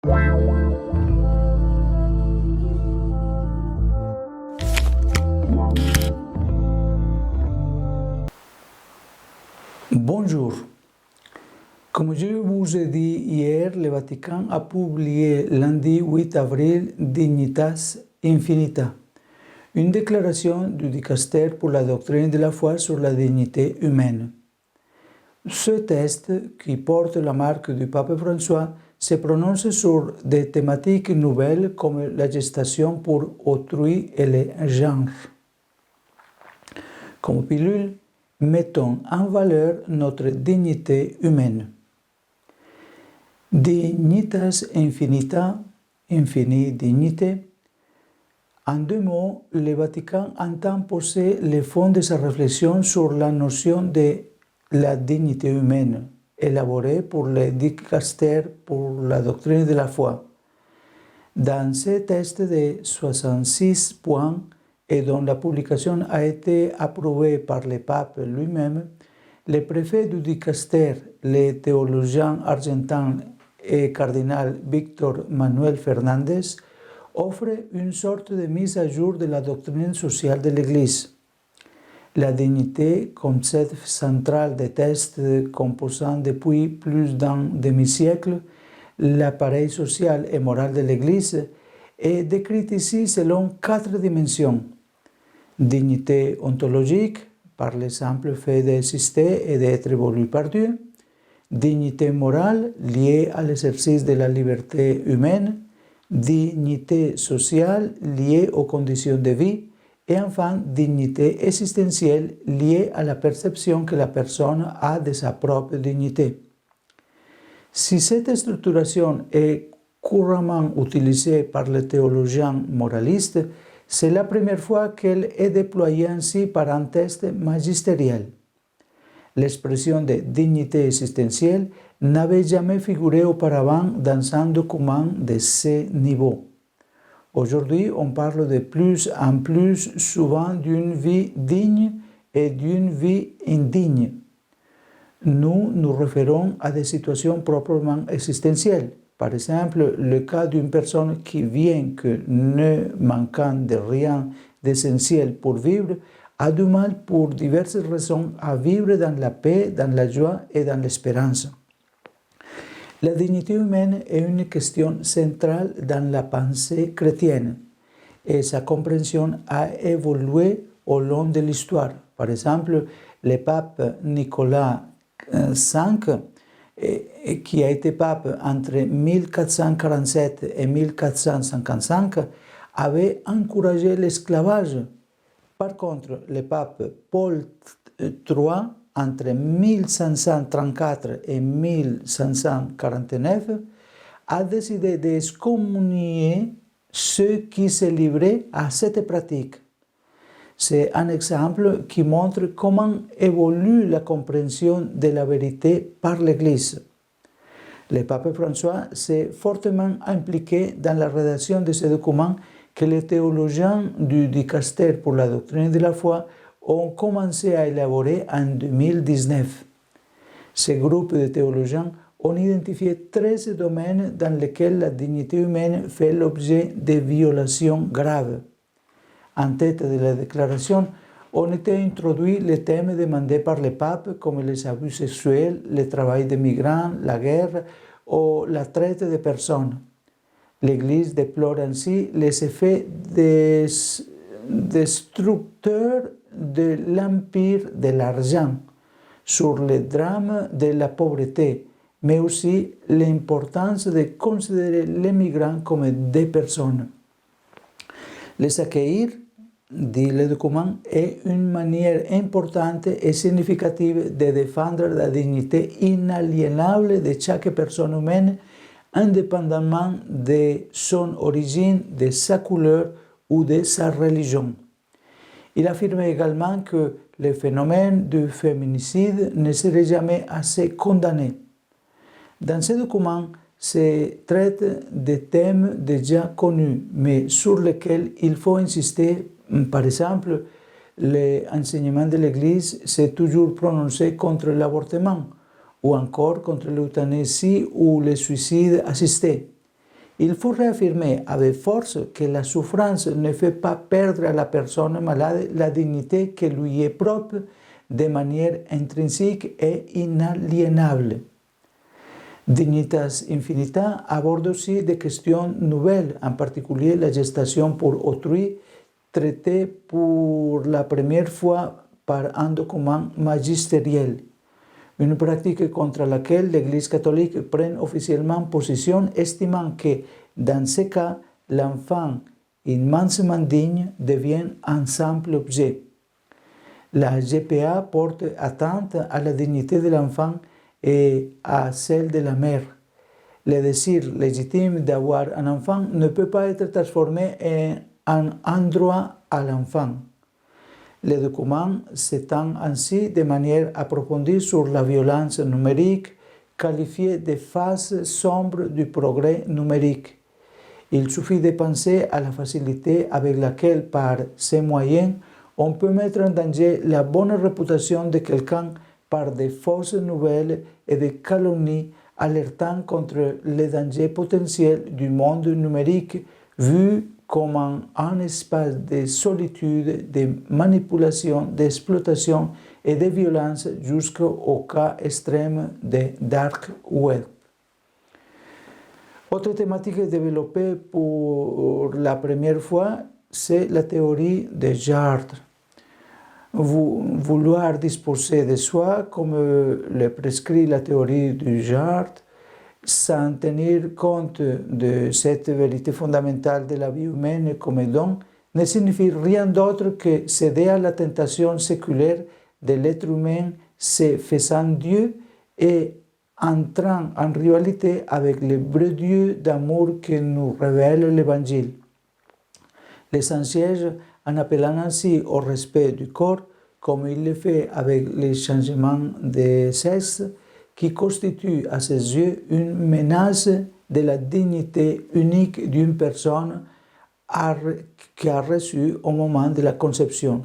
Bonjour. Comme je vous ai dit hier, le Vatican a publié lundi 8 avril Dignitas Infinita, une déclaration du dicaster pour la doctrine de la foi sur la dignité humaine. Ce texte, qui porte la marque du pape François, se prononce sur des thématiques nouvelles comme la gestation pour autrui et le genre. Comme pilule, mettons en valeur notre dignité humaine. Dignitas infinita, infinie dignité. En deux mots, le Vatican entend poser les fonds de sa réflexion sur la notion de la dignité humaine, élaborée pour le dicaster pour la doctrine de la foi. Dans ce texte de 66 points, et dont la publication a été approuvée par le pape lui-même, le préfet du dicaster, le théologien argentin et cardinal Víctor Manuel Fernández, offre une sorte de mise à jour de la doctrine sociale de l'Église. La dignité, concept central des textes composant depuis plus d'un demi-siècle l'appareil social et moral de l'Église, est décrite ici selon 4 dimensions. Dignité ontologique, par le simple fait d'exister et d'être voulu par Dieu. Dignité morale, liée à l'exercice de la liberté humaine. Dignité sociale, liée aux conditions de vie. Et enfin, dignité existentielle, liée à la perception que la personne a de sa propre dignité. Si cette structuration est couramment utilisée par les théologiens moralistes, c'est la première fois qu'elle est déployée ainsi par un texte magistériel. L'expression de dignité existentielle n'avait jamais figuré auparavant dans un document de ce niveau. Aujourd'hui, on parle de plus en plus souvent d'une vie digne et d'une vie indigne. Nous nous référons à des situations proprement existentielles. Par exemple, le cas d'une personne qui, bien que ne manquant de rien d'essentiel pour vivre, a du mal pour diverses raisons à vivre dans la paix, dans la joie et dans l'espérance. La dignité humaine est une question centrale dans la pensée chrétienne et sa compréhension a évolué au long de l'histoire. Par exemple, le pape Nicolas V, qui a été pape entre 1447 et 1455, avait encouragé l'esclavage. Par contre, le pape Paul III, entre 1534 et 1549, a décidé d'excommunier ceux qui se livraient à cette pratique. C'est un exemple qui montre comment évolue la compréhension de la vérité par l'Église. Le pape François s'est fortement impliqué dans la rédaction de ce document que les théologiens du dicaster pour la doctrine de la foi ont commencé à élaborer en 2019. Ce groupe de théologiens ont identifié 13 domaines dans lesquels la dignité humaine fait l'objet de violations graves. En tête de la déclaration ont été introduits les thèmes demandés par le pape comme les abus sexuels, le travail des migrants, la guerre ou la traite des personnes. L'Église déplore ainsi les effets destructeurs de l'empire de l'argent sur le drame de la pauvreté, mais aussi l'importance de considérer les migrants comme des personnes. Les accueillir, dit le document, est une manière importante et significative de défendre la dignité inaliénable de chaque personne humaine, indépendamment de son origine, de sa couleur ou de sa religion. Il affirme également que le phénomène du féminicide ne serait jamais assez condamné. Dans ce document, se traite des thèmes déjà connus, mais sur lesquels il faut insister. Par exemple, l'enseignement de l'Église s'est toujours prononcé contre l'avortement, ou encore contre l'euthanasie ou le suicide assisté. Il faut réaffirmer avec force que la souffrance ne fait pas perdre à la personne malade la dignité qui lui est propre de manière intrinsèque et inaliénable. Dignitas Infinita aborde aussi des questions nouvelles, en particulier la gestation pour autrui, traitée pour la première fois par un document magistériel, une pratique contre laquelle l'Église catholique prend officiellement position, estimant que, dans ce cas, l'enfant immensément digne devient un simple objet. La GPA porte atteinte à la dignité de l'enfant et à celle de la mère. Le désir légitime d'avoir un enfant ne peut pas être transformé en un droit à l'enfant. Le document s'étend ainsi de manière approfondie sur la violence numérique, qualifiée de phase sombre du progrès numérique. Il suffit de penser à la facilité avec laquelle, par ces moyens, on peut mettre en danger la bonne réputation de quelqu'un par de fausses nouvelles et des calomnies, alertant contre les dangers potentiels du monde numérique vu comme un espace de solitude, de manipulation, d'exploitation et de violence jusqu'au cas extrême de dark web. Autre thématique développée pour la première fois, c'est la théorie de Chartres. Vouloir disposer de soi, comme le prescrit la théorie de Chartres, sans tenir compte de cette vérité fondamentale de la vie humaine comme don, ne signifie rien d'autre que céder à la tentation séculaire de l'être humain se faisant Dieu et entrant en rivalité avec le vrai Dieu d'amour que nous révèle l'Évangile. L'essentiel, en appelant ainsi au respect du corps, comme il le fait avec les changements de sexe, qui constitue à ses yeux une menace de la dignité unique d'une personne qui a reçu au moment de la conception.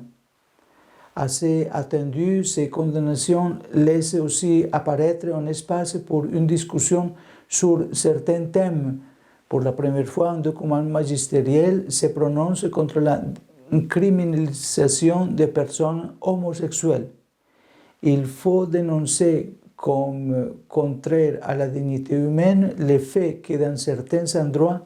Assez attendu, ces condamnations laissent aussi apparaître un espace pour une discussion sur certains thèmes. Pour la première fois, un document magistériel se prononce contre la criminalisation des personnes homosexuelles. Il faut dénoncer comme contraire à la dignité humaine le fait que dans certains endroits,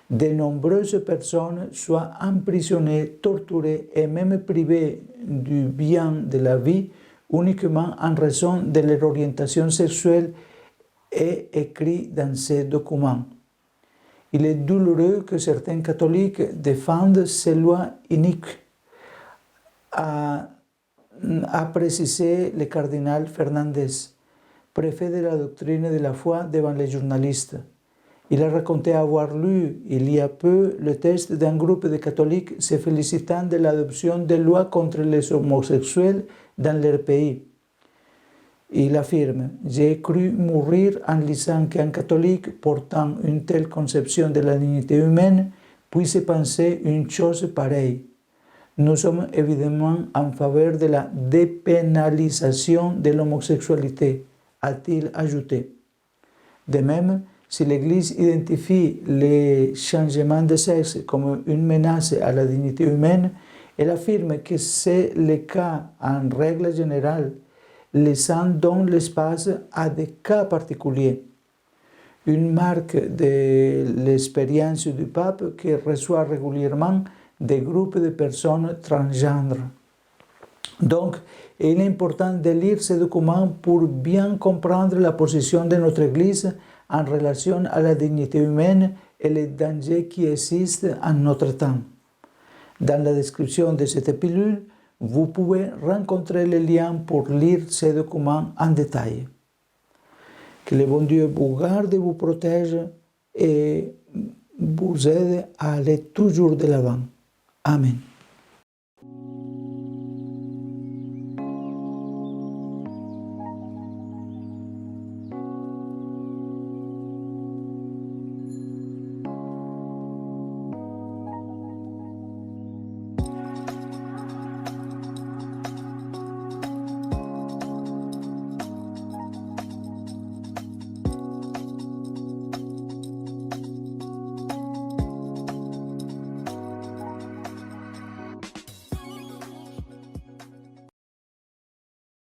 de nombreuses personnes soient emprisonnées, torturées et même privées du bien de la vie uniquement en raison de leur orientation sexuelle est écrit dans ces documents. Il est douloureux que certains catholiques défendent ces lois iniques, a précisé le cardinal Fernandez, préfet de la doctrine de la foi devant les journalistes. Il a raconté avoir lu il y a peu le texte d'un groupe de catholiques se félicitant de l'adoption de lois contre les homosexuels dans leur pays. Il affirme « J'ai cru mourir en lisant qu'un catholique portant une telle conception de la dignité humaine puisse penser une chose pareille. Nous sommes évidemment en faveur de la dépénalisation de l'homosexualité », a-t-il ajouté. De même, si l'Église identifie les changements de sexe comme une menace à la dignité humaine, elle affirme que c'est le cas en règle générale, laissant donc l'espace à des cas particuliers. Une marque de l'expérience du pape qui reçoit régulièrement des groupes de personnes transgenres. Donc, il est important de lire ces documents pour bien comprendre la position de notre Église en relation à la dignité humaine et les dangers qui existent en notre temps. Dans la description de cette pilule, vous pouvez rencontrer les liens pour lire ces documents en détail. Que le bon Dieu vous garde et vous protège et vous aide à aller toujours de l'avant. Amen.